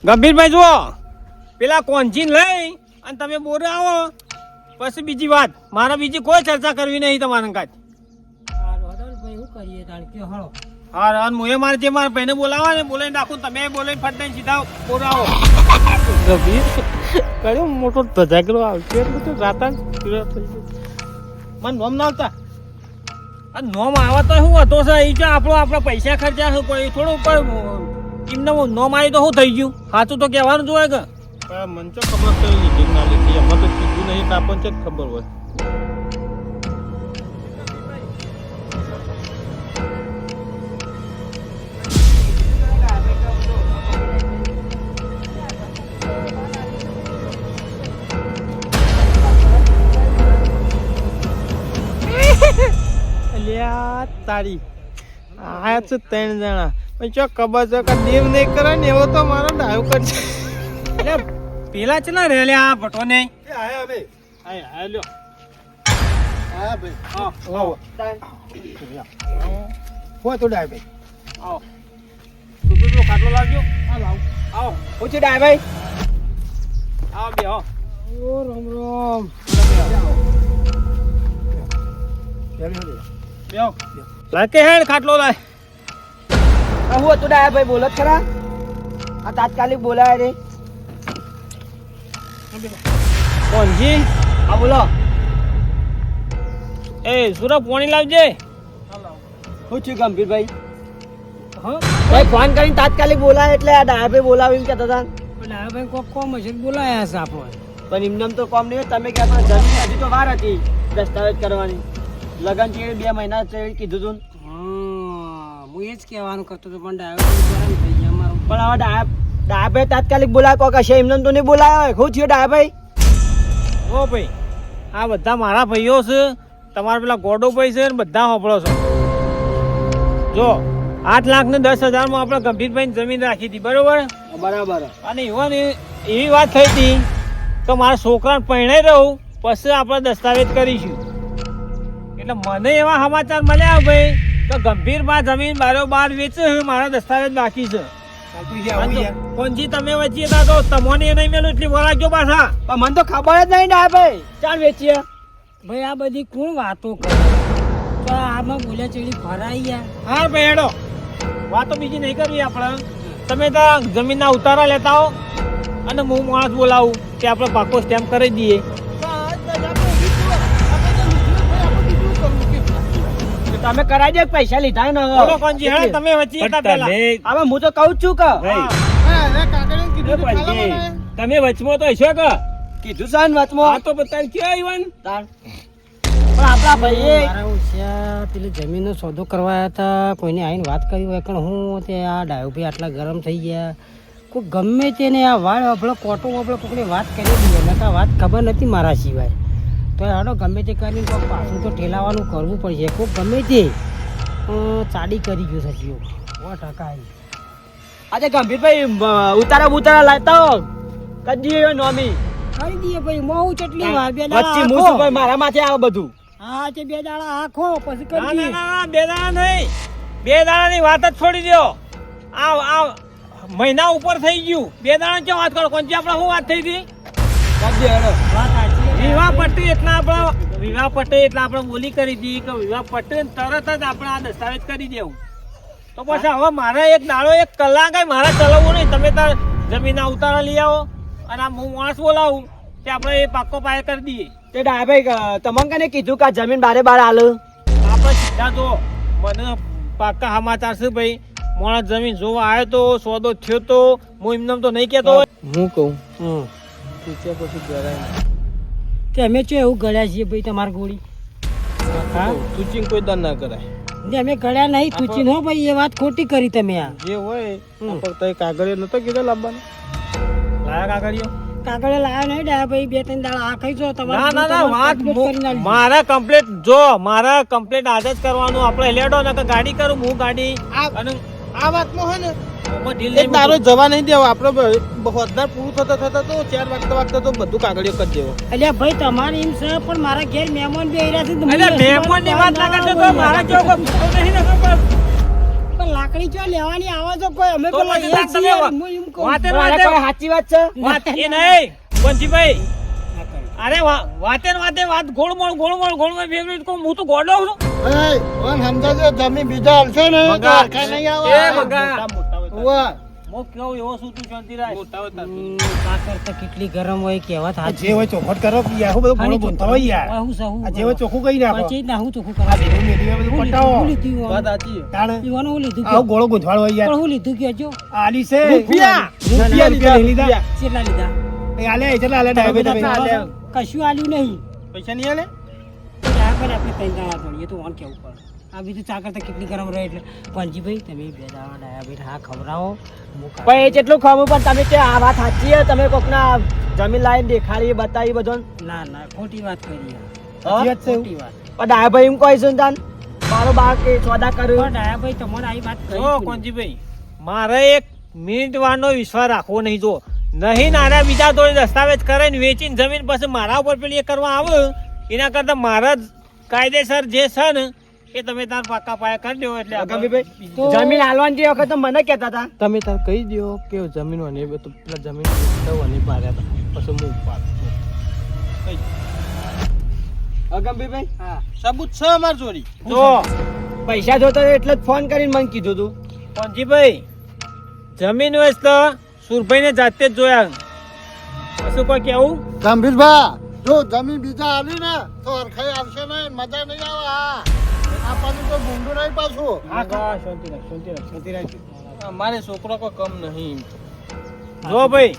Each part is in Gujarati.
ગંભીરભાઈ જુઓ, પેલા કોંચીન લઈ અને તમે બોરે આવો પછી બીજી વાત. મારે બીજી કોઈ ચર્ચા કરવી નહીં તમારા કાચ. હા અને હું એ મારે જે મારા ભાઈને બોલાવા ને બોલાવીને નાખું, તમે બોલાવીને ફટાઈને સીધા બોરે આવો. ગંભીર કયો મોટો ધજાગરો આવશે એટલે તો રાતા મને નોમ ના આવતા. આ નોમ આવે તો શું હતો છે? એ આપણા પૈસા ખર્ચા છે કોઈ થોડું પણ એમને નોમ આવી તો શું થઈ ગયું? સાચું તો કહેવાનું જોઈએ કે મને તો ખબર કઈ લીધી ના લીધી એમાં તો કીધું નહીં, આપણને જ ખબર હોય. તારી આયા છે 3 જણા પણ ચો ખબર છે કે દેવ નહીં કરે ને એવો તો મારો ડાયો કરશે. એટલે પેલા છે ને રેલે આ ભટો ને આયા બે આયા લ્યો આયા બે આવો હો તો ડાય ભાઈ આવો તું તો ખાટલો લાવજો. હા લાવ આવો ઓછી ડાય ભાઈ આવો બે હો. ઓ રામ રામ લાકે હેડ ખાટલો લાય. હું હતું ડાયા ભાઈ બોલત ખરા? આ તાત્કાલિક બોલાય રે. કોણજી? હા બોલો. એ સુરપ પાણી લાવજે. શું થયું ગંભીરભાઈ? હા ભાઈ ફોન કરીને તાત્કાલિક બોલાય એટલે આ ડાયા ભાઈ બોલાવીને કહેતા હતા. ડાયા ભાઈ કોક કોમ હશે બોલાયા હશે આપણે. પણ એમને તો કોમ નહીં. તમે કહેતા જમીન હજી તો વાર હતી દસ્તાવેજ કરવાની. લગન છે 2 મહિના કીધું તું. હું એ જ કહેવાનું કરતો હતો પણ ડાયા થઈ ગયા મારું. પણ હવે ડાયા ભાઈ તાત્કાલિક બોલાય કોક હશે. એમને તો નહીં બોલાયો હોય. શું થયું ડાયા ભાઈ? ઓ ભાઈ આ બધા મારા ભાઈઓ છે, તમારા પેલા ગોડો ભાઈ છે ને બધા હોપળો છો. જો 8,10,000 માં આપણે ગંભીરભાઈ જમીન રાખી હતી બરોબર. બરાબર. અને એવી વાત થઈ હતી કે મારા છોકરાને પરણાઈ રહું પછી આપણે દસ્તાવેજ કરીશું. એટલે મને એવા સમાચાર મળ્યા ભાઈ કે ગંભીરમાં જમીન બારોબાર વેચે મારા દસ્તાવેજ બાકી છે. કોણજી તમે વચ્ચે હતા તો તમને એ નહીં મેલું એટલી વરાગ્યો પાછા. પણ મને તો ખબર જ નહીં ડાયા ભાઈ ચાલ વેચીએ. ભાઈ આ બધી કોણ વાતો કરે? તો આમાં બોલ્યા ચડી ફરાઈ ગયા. હા ભાઈ હેડો વાતો બીજી નહીં કરવી આપણે. તમે ત્યાં જમીનના ઉતારા લેતા હો અને હું માણસ બોલાવું કે આપણે પાકો સ્ટેમ્પ કરી દઈએ. તમે કરાઈ દે પૈસા લીધા ને બોલો કોણજી હેડો તમે વચ્ચે હતા પહેલા. હવે હું તો કહું છું કે તમે વચમાં તો હશો કે કીધું છે ને વચમાં. આ તો બતાવ ક્યાં ઈવન તાર પણ આપણા ભાઈએ મારા હોશિયાર પેલી જમીનનો સોદો કરવા હતા, કોઈને આવીને વાત કરી હોય કે હું તે આ ડાયો ભાઈ આટલા ગરમ થઈ ગયા. કોઈ ગમે તેને આ વાળ આપણે કોટો આપણે કોઈને વાત કરી દઈએ ને આ વાત ખબર નથી મારા સિવાય. તો હાડો ગમે તે કરીને કોઈક પાછું તો ઠેલાવાનું કરવું પડશે. કોઈ ગમે તે ચાડી કરી ગયું છે જીઓ 100%. આજે ગંભીરભાઈ ઉતારા લાવતા હો કદી નોમી કરી દઈએ ભાઈ મોં ચટલી વાર 2 વચ્ચે દાડા મૂસું ભાઈ મારા માથે આવે બધું. હા તે 2 દાડા આખો પછી ના કરી દઈએ. ના 2 દાડા નહીં, 2 દાડાની વાત જ છોડી દો. આ મહિના ઉપર થઈ ગયું. 2 દાડા ક્યાં વાત કરો કોણજી? આપણે શું વાત થઈ હતી? વાત સાચી. વિવાહ પટ્ટી એટલે આપણે બોલી કરી હતી કે વિવાહ પટ્ટી તરત જ આપણે આ દસ્તાવેજ કરી દેવું. તો પછી હવે મારે એક દાડો 1 કલાક મારે ચલાવવું નહીં. તમે તાર જમીનના ઉતારા લઈ આવો અને આ હું માણસ બોલાવું કે આપણે એ પાક્કો પાયે કરી દઈએ. તે ડાયા ભાઈ તમને કને કીધું કે આ જમીન બારે હાલ આપણે સીધા જો મને પાક્કા સમાચાર છે ભાઈ. માણસ જમીન જોવા આવ્યો તો સોદો થયો તો હું એમને તો નહીં કહેતો હોય. હું કહું પછી ગરાય તે અમે ચો એવું ગળ્યા છીએ ભાઈ તમારી ગોળી? હા સૂચિંગ કોઈ દાન ના કરાય. ને અમે ગળ્યા નહીં તુચી નો ભાઈ. એ વાત ખોટી કરી તમે. આ જે હોય તો કાગળિયો નતો કીધો લાવવાનો. લાયા કાગળિયો? કાગળે લાયા નહીં ડાયા ભાઈ. 2-3 દાડા આ ખાઈ જો ના ના ના વાત મારા કમ્પ્લીટ જો મારા કમ્પ્લીટ આજે જ કરવાનું. આપણે લેડો ને કે ગાડી કરું હું ગાડી અને આ વાતમાં હોય ને એક દારો જવા નહીં દેવો. આપણે હોદનાર પૂરું થતા તો 4 વાગતા તો બધું કાગળિયો કરી દેવો. અલ્યા ભાઈ તમારે એમ છે પણ મારા ઘેર મહેમાન બે રહ્યા છે. અલ્યા મહેમાન ની વાત ના કરતો તો મારા જેવો કોઈ નહીં ને. પણ લાકડી ચો લેવાની આવો તો કોઈ અમે તો પેલા પછી એ તાર તમે છીએ, વાત- હું એમ કહું. વાતે મારે વાતે કોઈ સાચી વાત છે વાત એ નહીં પંજીભાઈ ના કરી. અરે વાતે ને વાતે વાત ગોળમોળ ફેવરેટ કહું હું તો ગોડો છું જમીન બીજા હાલશે ને તો મગા. હરખા નહીં આવે. એ મગા. ઉવ્વ. મો કેવું એવો શું તું શાંતિ રાખ કાકર તો કેટલી ગરમ હોય કહેવત આ સાચી. જે હોય ચોખવટ કરો કે યાર, હું બધું ખાલી ઘણું બોલતા હોય યાર. હું સહુ આ જે હોય ચોખ્ખું કહી નાખો. પછી ના હું ચોખ્ખું આ કરા ધીરું મેઢું એ બધું હું પટાવો. લીધું વાત સાચી તાણે ઈવાનું હું લીધું આવું ગોળો ગૂંથવાળ હોય પણ યાર. હું લીધું કહેજો આલી છે રૂપિયા. રૂપિયા લઈ લીધા. કેટલા લીધા એ આલે કેટલા આલે ડાયબે તમે? કશું આલ્યું નહીં પૈસા નહીં આલે આપણે ત્રણ દાણા તોડીએ તો ઓન કેવું પડે આ બીજું ચાકર તો કેટલી ગરમ રહે એટલે પંજીભાઈ તમે બે દાણા ડાયાબીટ હા ખવડાવો હું ખાઈ પણ એ જેટલું ખાવું પણ તમે કે આ વાત સાચી છે તમે કોકના જમીન લાઈન દેખાડી બતાવી બધું ના ના ખોટી વાત કરી યાર. સાચી વાત છે એવું. ખોટી વાત પણ ડાયાભાઈ એમ કહી છે ને તાન મારો બા કે સોદા પણ કર્યું ડાયાભાઈ તમારે આવી વાત કરી જો કોંજીભાઈ મારે એક મિનિટ વારનો વિશ્વાસ રાખવો નહીં જો નહીં નાના બીજા જોડે દસ્તાવેજ કરે ને વેચીને જમીન પછી મારા ઉપર પેલી એ કરવા આવે એના કરતા મારા જ કાયદેસર જે છે ને એ તમે તાર પાકા પાયા કરી દો એટલે આપણે ગંભીરભાઈ તો- જમીન હાલવાની જે વખત મને કહેતા હતા તમે તાર કહી દો કે જમીન અને પેલા જમીન અને પાડ્યા હતા પછી હું પાડ ગંભીરભાઈ હા સબૂત છે અમાર જોડી જો પૈસા જોતો હોય એટલે જ ફોન કરીને મને કીધું તું કોંજીભાઈ જમીન વેચ તો સુરભાઈને જાતે જ જોયા પછી કોઈ કેવું ગંભીરભા, જો જમીન બીજા આલી ને તો હરખાઈ આવશે નહીં, મજા નહીં આવે. હા આપણને કોઈ ભૂંડું નહીં પાછું. શાંતિ રાખ. અમારે છોકરો કોઈ કમ નહીં જો ભાઈ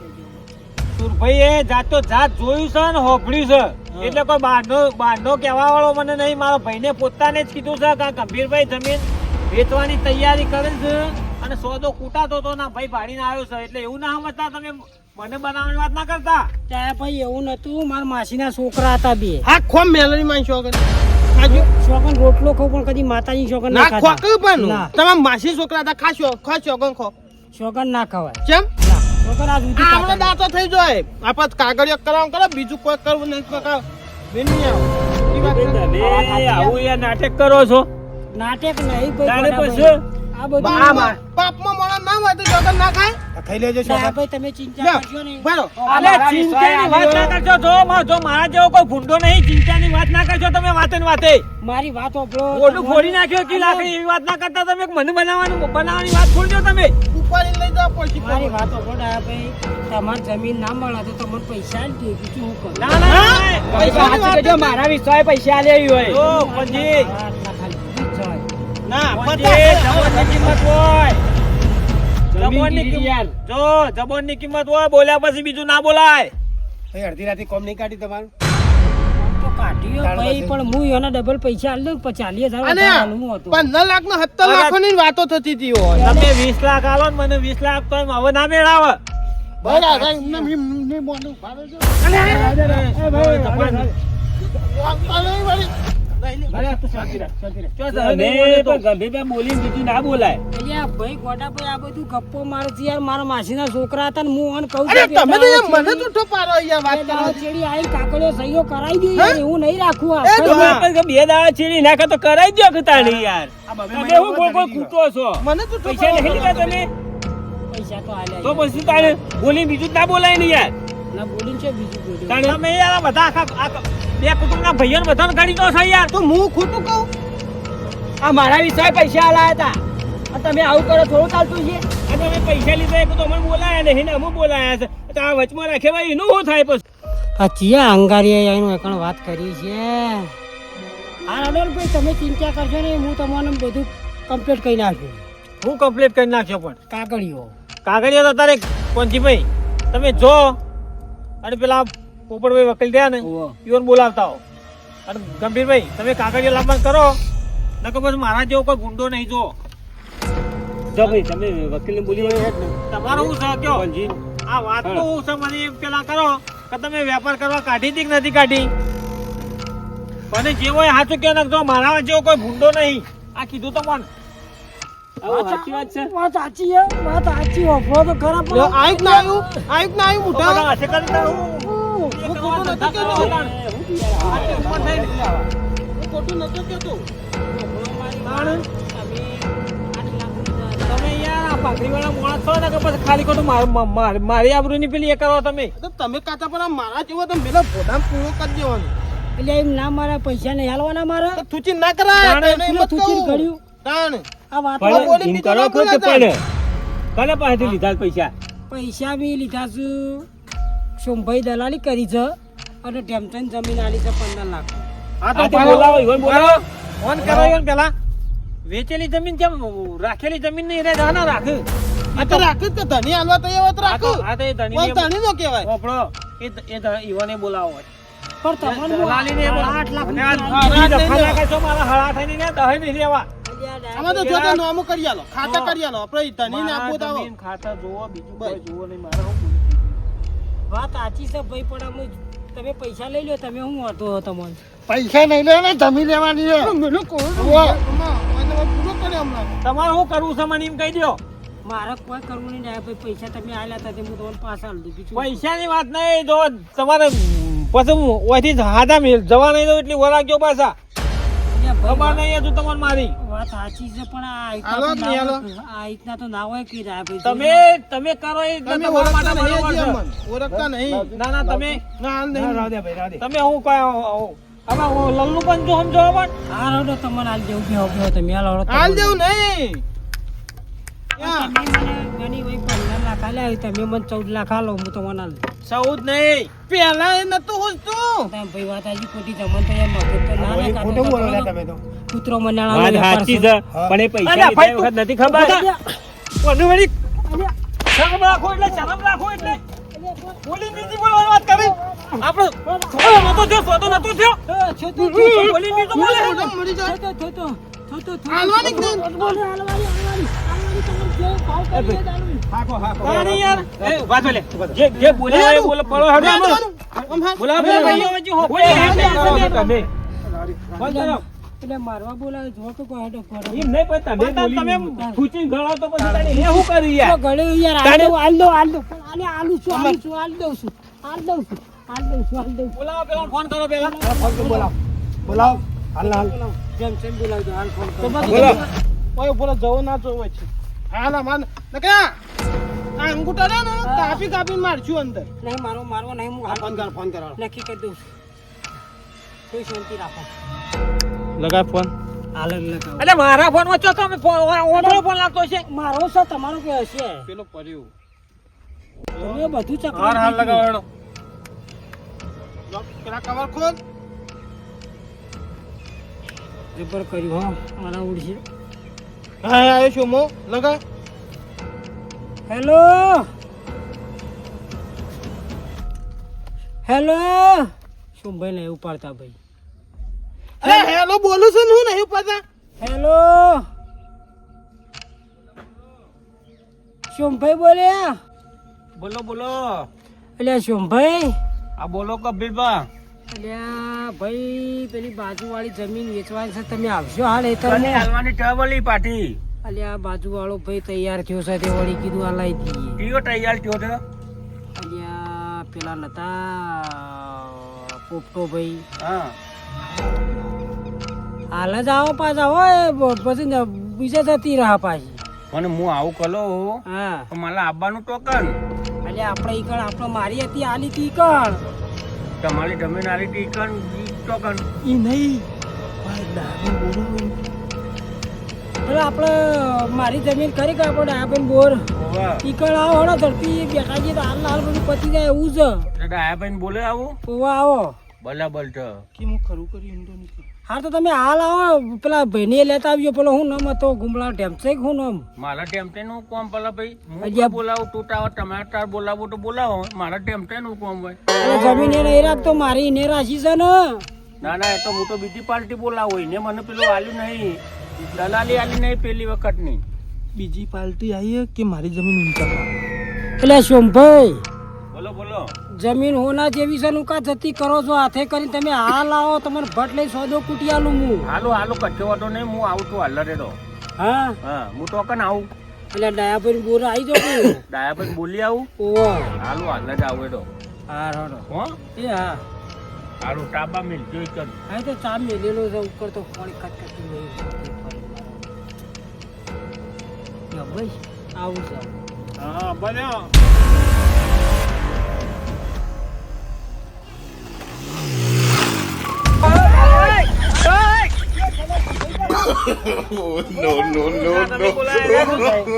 સુરભાઈએ જાતો જાત જોયું છે ને હોભળ્યું છે એટલે કોઈ બહારનો કહેવા વાળો મને નહીં મારા ભાઈને પોતાને જ કીધું છે કે આ ગંભીરભાઈ જમીન વેચવાની તૈયારી કરે છે અને સોદો કૂટાતો તો ના ભાઈ ભાડીને આવ્યો છે એટલે એવું ના સમજતા તમે મને બનાવવાની વાત ના કરતા ડાયાભાઈ એવું નતું મારા માસીના છોકરા હતા બે હા ખોમ મેલરી માં શોગન શોકન રોટલો ખાવ પણ કદી માતાજી શોકન ના ના ખાતા. ખોકયું પણ ના. તમે માસી છોકરા હતા ખાશો ખા શોગન ખો શોકન ના ખવાય કેમ ના શોકન આ સુધી આમનો ખાતા દાંતો થઈ જાય આપણે કાગળિયો કરાવ કરો બીજું કોઈ કરવું નહીં કરાવ બેની આવો ઈ વાત છે. તમે આવું યાર નાટક કરો છો નહીં. નાટક નહીં કોઈ તારે ગોડા પછી? ભાઈ. આ બધું બાપમાં પાપમાં મોણા ના હોય તો શોગન ના ખાય ખાઈ લેજો છોકરા. ડાયાભાઈ તમે ચિંતા લ્યો, કરજો નહીં ભરો અલે ચિંતાની વાત ના કરશો જો મારા જેવો કોઈ ભૂંડો નહીં ચિંતાની વાત ના કરશો તમે વાતે ને વાતે મારી વાત સાંભળો. ઓલું ફોડી નાખ્યો કે લાકડી એવી વાત ના કરતા તમે મને બનાવવાની વાત છોડજો તમે ઉપાડી લઈ જાવ પછી મારી વાત સાંભળો ડાયાભાઈ તમારે જમીન ના મળે તો તમને પૈસા જ દે બીજું હું કરું ના ના પૈસા સાચું કહેજો, મારા વિશ્વાસે પૈસા આલે એવી હોય જો પંજી આટલા ખાલી બીજ જવાય. ના પંજી જબોનની કિંમત હોય જબોનની ગીરી યાર. કિંમત જો જબોનની કિંમત હોય બોલ્યા પછી બીજું ના બોલાય ભાઈ અડધી રાતે કોમ નહીં કાઢી તમારું. તો કાઢ્યો ભાઈ પણ હું એના ડબલ પૈસા આલી દઉં 40,000 અને વધારે આલું હતું. 15 લાખ નો 70 લાખો ની વાતો થતી હતી હોય તમે 20 લાખ આલો ને મને 20 લાખ તો એમ હવે ના મેળાવે ભાઈ આ ભાઈ એમને નહીં મોઢું ફાડે છે. અલે ભાઈ. બોલીને બીજું ના બોલાય અલ્યા ભાઈ ગોડાભાઈ આ બધું ગપ્પો મારે છે યાર મારા માસીના છોકરા હતા ને હું ઓન કહું અરે છું તમે તો યાર કે મને જૂઠો પાડો યાર વાત કરો ચેડી આઈ કાકડીઓ સહીઓ કરાઈ દે યાર એવું નહીં રાખવું આ એ કઈ ડોહા. વાત. બે દાડા ચીડી નાખે તો કરાઈ દો કે તાણી યાર તમે હું કોઈ કોઈ કૂટો છો મને જૂઠો પૈસા નહીં લીધા તમે પૈસા તો આલ્યા તો પછી તાણે બોલી બીજું જ ના બોલાય ને યાર ના બોલીને છે બીજું બોલ્યું તાણે તમે યાર આ બધા આખા બે કુટુંબના ભાઈઓને બધાને કાઢી દો છો યાર તો હું ખોટું કહું આ મારા વિશ્વાસે પૈસા આલાયા હતા અને તમે આવું કરો થોડું ચાલતું છે આ તમે પૈસા લીધા એક તો અમને બોલાયા નહીં ને અમે બોલાયા છે તો આ વચમાં રાખે ભાઈ એનું શું થાય પછી આ ચિયા અંગારીએ આવીને એકણ વાત કરી છે હા અડોલભાઈ તમે ચિંતા કરશો ને હું તમને બધું કમ્પ્લીટ કરી નાખ્યું હું કમ્પ્લીટ કરી નાખ્યો પણ કાગળીઓ કાગળિયો તો તારે કોંજીભાઈ તમે જો અને પેલા પોપટભાઈ વકીલ થયા ને ઈવન બોલાવતા હો અને ગંભીરભાઈ તમે કાગળિયો લાવવાનું કરો નકર પછી મારા જેવો કોઈ ગુંડો નહીં જો જો ભાઈ તમે વકીલને બોલી તમારું શું છે કયો આ વાત તો હું છે મને એમ પેલા કરો કે તમે વેપાર કરવા કાઢી હતી કે નથી કાઢી મને જેવો હોય સાચું કે નાખજો મારા જેવો કોઈ ભૂંડો નહીં આ કીધું તો કોણ સાચી વાત છે વાત સાચી છે વાત સાચી હોફળો તો ખરા પણ આયુક ના આવ્યું મોટા બધા હશે કરી તારું. હું ખોટું નથી કહેતો. હું ખોટું નથી કહેતો. તમે 8 લાખની તમે યાર આ પાઘડીવાળા માણસ છો ને કે પછી ખાલી ખોટું મારી આબરૂની પેલી એ કરો તમે. તો તમે કાચા પર મારા જેવો તો મેલા ભોડામ પૂરો કરી દેવાનો. એટલે એમ ના મારા પૈસા નહીં હાલવાના મારા તો થૂચી ના કરાય તાણે તને એમ જ થૂચી કહું. કર્યું. તાણે આ વાત પણ બોલી એમ બીજો કરો ના છો કે બોલાતા. પણ કોને પાસેથી લીધા પૈસા? પૈસા બી લીધા છું સોમભાઈ દલાલી કરી છે અને ટેમ્પન જમીન આલી છે 15 લાખ. હા તો તે બોલાવો ઈવન બોલાવો ફોન કરો ઈવન પેલા. વેચેલી જમીન કેમ રાખેલી જમીન નહીં રે ના રાખ. આ તો રાખે જ તો ધણી હાલવા તૈયાર હોત આ તો રાખું. આ તો એ કોણ ધણીને ધણી નો કહેવાય. ઓપડો એ ઈવને બોલાવો. પણ તમને દલાલીને એ બોલાવો. 8 લાખ અને આ રૂપિયા ઈ દફા ના કરશો, મારા હળા થઈને ને દહે નહીં લેવા. આમાં તો જો તો નોમું કરી આલો ખાતા કરી આલો આપણે ધણીને આપવો તો આવો. મારા જમીન ખાતા જોવો, બીજું બસ. કોઈ જોવો નહીં. મારે શું બોલવું? વાત સાચી છે ભાઈ, પણ અમે તમે પૈસા લઈ લો, તમે શું વાંધો તમને? પૈસા નહીં લે ને જમી લેવાની છે. મને કહો તો વાહ. મને પૂરો કર્યો હમણાં. તમારે શું કરવું છે મને એમ કહી દો. મારે કોઈ કરવું નહીં ભાઈ, પૈસા તમે આલ્યા હતા તે હું તમને પાછા આલી દઉં. બીજું પૈસાની વાત નહીં, જો તમારે પછી ઓયથી હાથા મેલ જવા નહીં દો એટલી વરાગ્યો પાછા. એટલે ખબર ભાઈ, નહીં હજુ તમારે મારી. વાત સાચી છે, પણ હાલો જ નહીં, હાલો. આ રીતના તો ના હોય કે ભાઈ તમે કરો એ તમે તમારા ઓળખતા માટે નહીં બરોબર હજી છે. અમને. ઓળખતા નહીં. ના ના તમે ના હાલ નહીં. તમે હું કહો હવે હું લલ્લુ પણ જો સમજો પણ આ રોડો તમને આલી દેવું બેહો બેહો તમે હાલ રોડો હાલ જેવું નહીં. તમે મને ભાઈ 15 લાખ આલ્યા, તમે મને 14 લાખ આલો, હું તમને આલી દઉં. 14 નહીં. પેલા એ નતું હોતું. તમે ભાઈ વાત આજી ખોટી તમને તો એમ મગજ તો ના ના કાઢો. કૂતરો મનાળાનો વાત વેપાર સાચી છે. છે પણ એ પૈસા લીધા વખત નથી ખબર. કોનું વળી શરમ રાખો એટલે બોલી બીજી બોલવાની વાત કરી. આપણો સોદો નતો થયો, સોદો નતો થયો. બોલી બીજો બોલે. મોઢા મરી જાય. થતો. હાલવાની જ નહીં. હાલવાની તમને જે ભાવ કરી એ જ આલવું. તાણી યાર એ વાત બોલે. જે બોલ્યા એ બોલે પડો હડો આમ. આમ હાલ. બોલાવો પેલા ભાઈઓ વચ્ચે હો. બોલે તમે. બોલ કરો. એટલે મારવા બોલાવે જો કે કોઈ હેડો કરો. એમ નહીં પણ તમે ખૂચી ગળો તો પછી તાણી એ શું કરી યાર. તો ગળે યાર તાણે- આલ દો પણ આલે આલુ છું આલ દઉં છું. બોલાવો પેલા ફોન કરો પેલા. બોલાવ હાલ હાલ જેમ બોલાવજો હાલ ફોન કરો. બોલો. ઓય બોલો જવો ના જોવો છે. હાલ માન નકા આ અંગૂઠા રે ને કાપી મારશું અંદર. નહીં મારવો નહીં, હું હાલ ફોન કર નક્કી કરી દઉં છું. કોઈ શાંતિ રાખો. લગા ફોન. હાલ જ લગાવો. એટલે મારા ફોન માં ચો તમે ઓનો ફોન લાગતો છે. મારો છે તમારો કે હશે? પેલો પડ્યો. તમે બધું ચકરી હાલ હાલ દીધું. લગાવવાનો. પેલા કવર ખોલ. જબર કર્યું હો, મારા ઉડશે. હા આયો છું મો લગા. હેલો શું ભાઈ ને ઉપાડતા ભાઈ? અરે હેલો બોલું છું ને હું નહીં પતા. હેલો સોમભાઈ બોલ્યા? બોલો બોલો. એટલે સોમભાઈ, આ બોલો કબીરબા. એટલે ભાઈ પેલી બાજુવાળી જમીન વેચવાની છે, તમે આવશો હાલ એ તો? તને હાલવાની ટ્રાવલી પાટી. એટલે આ બાજુવાળો ભાઈ તૈયાર થયો છે, તે વળી કીધું આ લઈ દઈએ. ટીઓ તૈયાર થયો છે. એટલે આ પેલા નતા પોપટો ભાઈ હા. હાલ જ આવો પાછા હોય પછી ને બીજા જતી રહ્યા પાછી. પણ હું આવું કલો હા તો મારે આવવાનું ટોકન. એટલે આપણે ઈકણ આપણે મારી હતી આલી હતી ઈકણ. તમારી જમીન આલી હતી ઈકન ટોકન. ઈ નહીં એટલે આપણે મારી જમીન ખરી કે આપણે ડાયાબેન બોર ઓવા. ઈકણ આવો હળો ધરતી બેઠા જઈએ તો હાલ બધું પતી જાય એવું છે. એટલે ડાયાભાઈ બોલે આવું. ઓવા આવો. બરાબર છે. કે હું ખરું કરી ઊંડો નીકળ. હા તો તમે હાલ આવો, પેલા ભાઈને લેતા આવજો. પેલો હું નામ હતો ગુમલા ટેમ્પસે હું નામ? મારા ટેમ્પે નું કોમ પેલા ભાઈ હું અલ્યા. બોલાવું તું ટમાટર બોલાવો તો બોલાવો. મારા ટેમ્પે નું કોમ હોય. એટલે જમીન એને એ રાખતો મારી એને રાશી છે ને. ના ના એ તો હું તો બીજી પાર્ટી બોલાવો ને મને પેલું આલ્યું નહીં. દલાલી આલી નહીં પેલી વખત ની. બીજી પાર્ટી આવી કે મારી જમીન ઊંચા. એટલે સોમભાઈ બોલો બોલો. જમીન હોના જેવી છે નુકા જતી કરો છો હાથે કરીને તમે હાલ આવો, તમને ભટ લઈ સોદો કૂટી આલું હું. હાલો હાલો કચ્છો વાટો નહીં હું આવું છું હાલ રેડો. હા હા હું ટોકન આવું. એટલે ડાયાભાઈ બોર આવી જાવ. ડાયાભાઈ બોલી આવું. ઓહો હાલો હાલ જ આવું એડો. હા રોડો હો એ હા હાલો ટાબા મિલ જોઈ કર. હા તો ચા મેલેલો છે ઉપર તો પાણી ખટખટી નહીં. ભાઈ આવું છે હા બન્યો તમે બોલાયા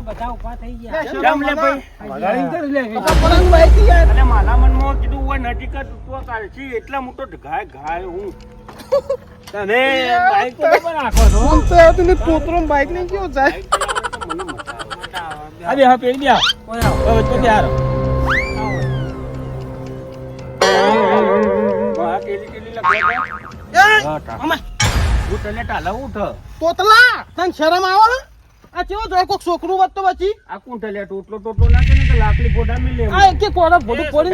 બધા ઉભા થઈ ગયા કેમ લે ભાઈ અને મારા મનમાં કીધું હોય નજીક જ તો કાલથી એટલા મોટો ઘાય હું તને બાઈક તો પણ રાખો છો પોતરો બાઈક લઈ ગયો જાય અરે હા પેલી બે હવે તો ત્યાર હા કેલી લખવા ઉઠ લે ટાલા ઉઠ તોતલા તને શરમ આવે આ કેવો જોય કોક છોકરું વધતો પછી આ કોણ લે ટોટલો ટોટલો નાખે ને તો લાકડી પોડા મી લે આ એક કોડા ફોટો ફોડી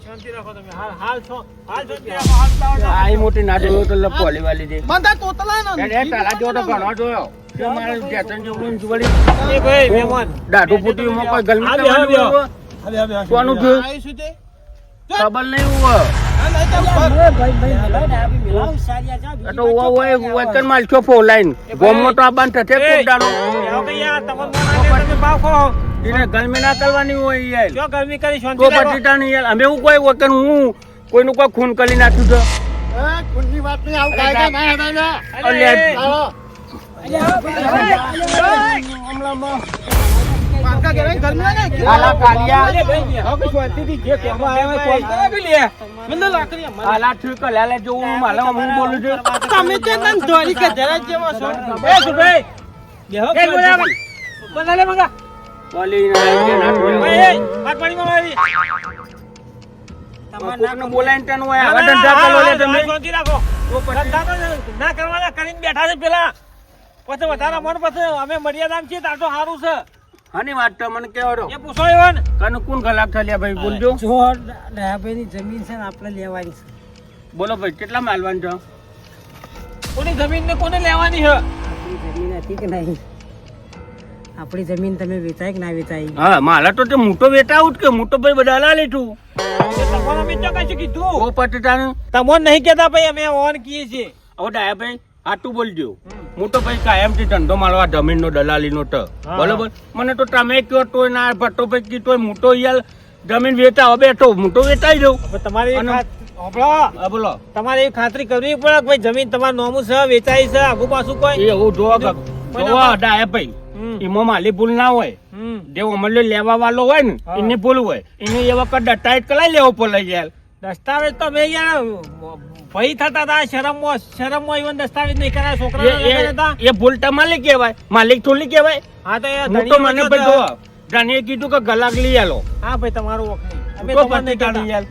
શાંતિ રાખો તમે હાલ શાંતિ રાખો હાલ આ મોટી ના જોયો તો પોલી વાલી દે બંધા તોતલા ને એ તારા જેવો તો ઘણો જોયો કે મારે ટેન્શન જેવું વળી એ ભાઈ મહેમાન દાઢું ફૂટી માં કોઈ ગલમી કરવાનું કોનું થયું આવીશું તે ખબર નહીં હું તો વચન માલ છો ફો લાઈન ગોમનો તો આ બંધ થશે કોડાનો એને ગરમી ના કરવાની હોય યાર જો ગરમી કરી શાંતિ તો પછી તાની યાર અમે હું કોઈ વચન હું કોઈનું કોઈ ખૂન કરી નાખ્યું છે ખૂનની વાત નહીં આવું કાયદા ના હેડાય પાકા કરે ગરમી ના આલા કાલિયા હવે શાંતિથી જે કહેવા આવે કોઈ લે મને લાકડી આલા ઠીક લાલે જો હું માલા હું બોલું છું તમે તે તન ધોરી કે જરા જેવો છો એ સુભાઈ બેહો કે બોલા બનાલે મંગા બોલી ના કે ના એ વાત પાણી માં મારી તમારે બોલાઈને તને હોય આ ધંધા કરો લે તમે શાંતિ રાખો તો ધંધા તો ના કરવાના કરીને બેઠા છે પેલા પછી વધારા મન પછી અમે મર્યાદામાં છીએ તાર તો સારું છે આની વાત તો મને કેવો એ પૂછો એવન કન કોણ ગલાક થયા ભાઈ બોલજો જો ડાયાભાઈની જમીન છે ને આપણે લેવાની છે બોલો ભાઈ કેટલા માલવાન છો કોની જમીન ને કોને લેવાની છે આપણી જમીન હતી કે નહીં આપણી જમીન તમે વેચાય કે ના વેચાય હા માલા તો તે મોટો વેટાઉટ કે મોટો ભાઈ બધા લા લીધું તમારા મિત્ર કઈ કીધું ઓ પટટાનું તમોન નહીં કેતા ભાઈ અમે ઓન કીએ છીએ ઓ ડાયા ભાઈ આટું બોલજો મોટો ભાઈ કાયમથી ધંધો માલવા જમીનનો દલાલીનો તો બરોબર મને તો તમે કયો તોય ના ભટ્ટો ભાઈ કીધો મોટો યાર જમીન વેચાવો બેઠો મોટો વેચાઈ દઉં તમારી બોલો તમારે એ ખાતરી કરવી પડે કે ભાઈ જમીન તમારું નોમું છે વેચાઈ છે આગુ પાછું કોઈ એવું જોવા ડાયા ભાઈ એમાં માલી ભૂલ ના હોય જે અમલ્યો લેવા વાળો હોય ને એની ભૂલ હોય એને એ વખત દસ્તાવેજ કરાવી લેવો પડે યાર દસ્તાવેજ તો મેં યાર ભાઈ થતા હતા શરમમાં even દસ્તાવેજ નહીં કરાય છોકરા એ ભૂલ તમારી કહેવાય માલિક થોડી કહેવાય હા તો મોટો મને ભાઈ જોવા જાણીએ કીધું કે ગલાક લઈ આલો હા ભાઈ તમારું અમે તો બંધ કાઢી યાર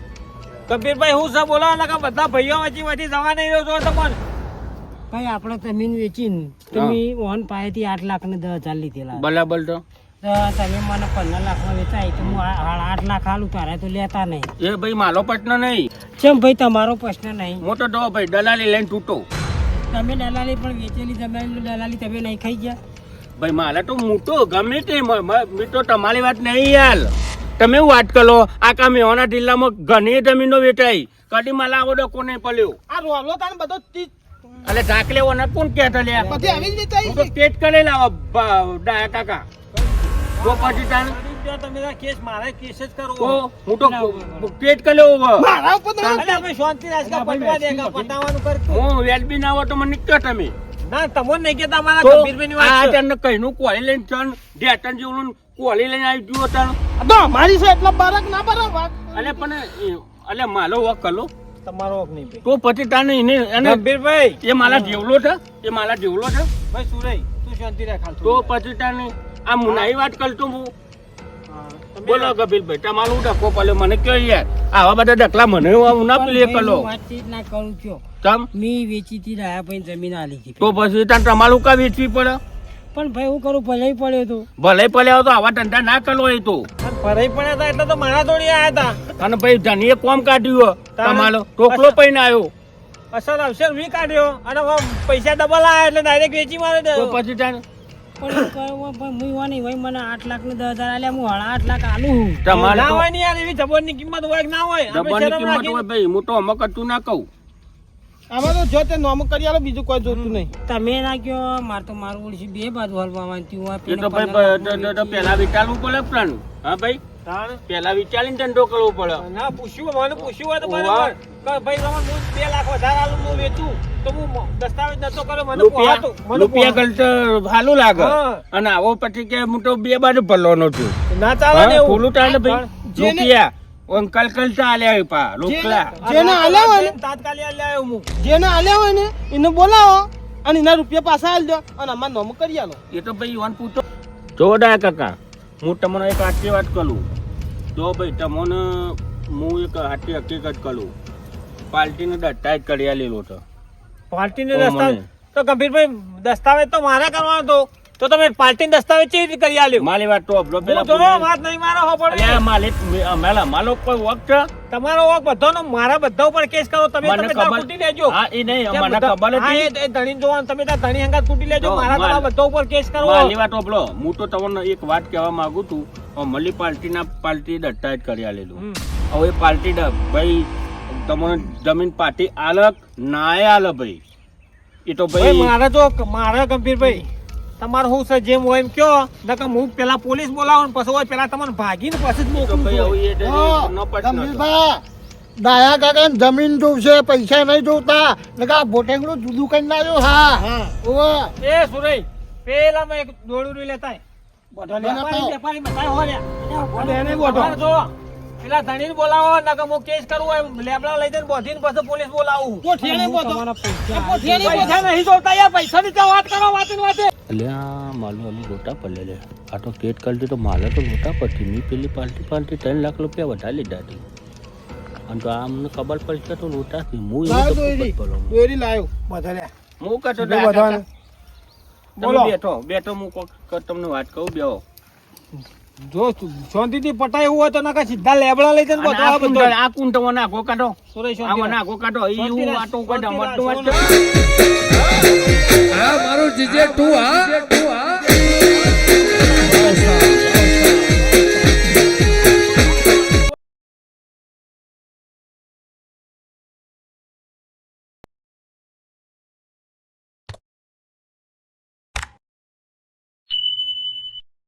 કબીરભાઈ હું છે બોલો ને કે બધા ભાઈઓ વચ્ચે જવા નહીં રહ્યો છો તમને ભાઈ આપણે જમીન વેચીને તમે ઓન પાસેથી 8 લાખ ને 10,000 લીધેલા બરાબર તો તમે મને 15 લાખમાં વેચાય તો હું 8 લાખ આલું તારે તો લેતા નહીં એ ભાઈ મારો પ્રશ્ન નહીં કેમ ભાઈ તમારો પ્રશ્ન નહીં મોટો દો ભાઈ દલાલી લઈને તૂટો તમે દલાલી પણ વેચેલી જમીન દલાલી તમે નહીં ખાઈ ગયા ભાઈ મારા તો મોટો ગમે તે તો તમારી વાત નહીં યાર તમે વાત કરો આ કામ એવાના જિલ્લામાં ઘણી જમીનો વેચાઈ કદી માલા આવડો કોને પડ્યો આ રોલો તાન બધો એટલે ઢાકલે ઓના કોણ કહેતા લે બધી આવી જ વેચાઈ તો પેટ કરે લાવો ડાયા કાકા તો પછી તાન તમે કેસ મારે કેસ જ કરો હું તો પેટ કર્યો મારા ઉપર શાંતિ રાજકા પટવા દે પટાવાનું કર હું વેલબી ના આવો તો મને કયો તમે ના તમને નહીં કેતા મારા કબીરભાઈની વાત આ તને કઈનું કોળી લઈને ચણ ડેટન જેવું કોળી લઈને આવી ગયો તણ તો મારી છે એટલા બારક ના બરાબર અલે પણ અલે માલો વક કલો તમારો હક નહીં ભાઈ તો પછી તાને એને અને કબીરભાઈ એ માલા જેવલો છે એ માલા જેવલો છે ભાઈ સુરઈ તું શાંતિ રાખ હાલ તો પછી તાને આ મુનાઈ વાત કરતો હું બોલો કબીરભાઈ તમારું ડકો પડ્યો મને કયો યાર આવા બધા ડકલા મને હું ના પ્લે કરો વાતચીત ના કરું છો તમ મી વેચીથી રહ્યા ભાઈ જમીન આલી હતી તો પછી તાન તમારું કા વેચવી પડે પણ ભાઈ હું કરું ભલે પડ્યો તો ભલે પડ્યો તો આવા ધંધા ના કરવો એ તો ફરાઈ પડ્યા હતા એટલે તો મારા જોડી આયા હતા અને ભાઈ ધણીએ કોમ કાઢ્યું તમારો ટોકલો પૈને આવ્યો અસલ અવસર વી કાઢ્યો અને પૈસા ડબલ આયા એટલે ડાયરેક્ટ વેચી મારે તો પછી તાન પડ્યું કયો ભાઈ હું ઈવા નહીં, ભાઈ મને 8 લાખ ને 10,000 આલ્યા, હું હળા 8 લાખ આલું હું. તમારે ના તો હોય ને યાર, એવી જબરની કિંમત હોય કે ના હોય? આપણે ડબ્બાની શરમ કિંમત રાખીને- હોય ભાઈ, હું તો અમુક હતું ના કહું. આમાં તો જો તે નોમ કરી આલો, બીજું કોઈ જોતું નહીં. તમે ના કયો માર તો મારું ઓળશી બે બાજુ હલવાવાનું થયું હોય. એ તો પેલા ભાઈ તો પેલા વિચારવું પડે પ્લાન. હા ભાઈ, તાણ. પેલા વિચારીને ધંધો કરવો પડે. ના પૂછ્યું, મને પૂછ્યું હોય તો બરાબર. કે ભાઈ તમારે હું 2 લાખ વધારે આલું, હું વેચું તો હું દસ્તાવેજ નતો કર્યો, મને પોહાતું. મને રૂપિયા પોહાતું. કરતા સારું લાગે. હા. અને આવો પછી કે હું તો બે બાજુ ભરવાનો છું. ના ચાલે ને હા, એવું. ખોલું ચાલે ભાઈ. જેને- રૂપિયા અંકલ કલતા આલ્યા પા રોકલા. જેને આલ્યા હોય ને તાત્કાલિક આલ્યા આવ્યો હું. જેને આલ્યા હોય ને એને બોલાવો અને એના રૂપિયા પાછા આલજો અને અમાર નોમ કરી આલો. એ તો ભાઈ ઈવન પૂછો. જોડા કાકા, હું તમને એક આટલી વાત કરું. જો ભાઈ તમને હું એક આટલી હકીકત કરું. પાર્ટીને દસ્તાવેજ કરી આલેલો છે. પાર્ટીને તો દસ્તાવેજ મને- તો ગંભીરભાઈ દસ્તાવેજ તો મારા કરવાનો હતો. તો તમે પાર્ટીને દસ્તાવેજ કેવી રીતે કરી આલ્યો? મારી વાત તો અબલો હું જો વાત નહીં મારો હો પડે. અલ્યા માલિક મેલા માલો કોઈ વખત છે? તમારો વાંક બધાનો મારા બધા ઉપર કેસ કરો. તમે મને તમે તાર ખબર- કૂટી લેજો. હા, એ નહીં, કેમ મને બધા- ખબર હા, હતી. એ ધણીને જોવાનું, તમે તાર ધણી હંગાત કૂટી લેજો. જો, મારા તમારા બધા ઉપર કેસ કરો. મારી વાત અબલો, હું તો તમને એક વાત કહેવા માંગુ છું. મળી પાર્ટી દસ્તાવેજ કરી આલેલું. હમ. હવે એ પાર્ટી ભાઈ તમને જમીન પાર્ટી આલક ના આલે ભાઈ. એ તો ભાઈ ભાઈ મારા ગંભીરભાઈ તમારે શું છે જેમ હોય એમ કયો. નકર હું પેલા પોલીસ બોલાવું ને પછી હોય પેલા તમને ભાગીને પછી જ એ તો મોકલું ભાઈ છું. હવે એ ન પડે ન તો. ગંભીરભાઈ, ડાયા કાકાને જમીન જોવશે, પૈસા નહીં જોતા. નકર આ ભોટેંગડું જુદું કરી નાખ્યું. હા ઓવે. એ સુરઈ પેલા મેં એક દોડું લેતા મને વેપારી બતાય હો લ્યા. એને તમારે જો પેલા ધણીને બોલાવો નકર હું કેસ કરું હોય લેબડા લઈ જઈને બોધીને પછી પોલીસ બોલાવું. તમારા પૈસા પૈસા નહીં જોતા યાર, પૈસાની તો વાત કરો વાતે ને વાતે. અલ્યા માલો અલી લોટા પડે લે. આ તો કેટ કરતી તો માલે તો લોટા પડતી. મેં પેલી પાર્ટી 3 લાખ રૂપિયા વધારે લીધા હતી. અને તો આ મને ખબર પડશે તો લોટા થી હું લાવ એવું તો દોરી. ખબર પડે. દોરી લાયો બધા લ્યા. હું કહેતો જો બધાને. બોલો. બેઠો હું તમને વાત કહું બેહો. જો શાંતિથી પટાય એવું હોય તો નકર સીધા લેબડા લઈ જઈને અને બધો આ કુંડ મને આગો કાઢો. સુરેશ આ શાંતિ મને રાખ. આગો કાઢો. શાંતિ એવું રાખ, વાતો કોઈ શાંતિ રમતનું રાખ, વાત છે. આ મારું જીજે તું હા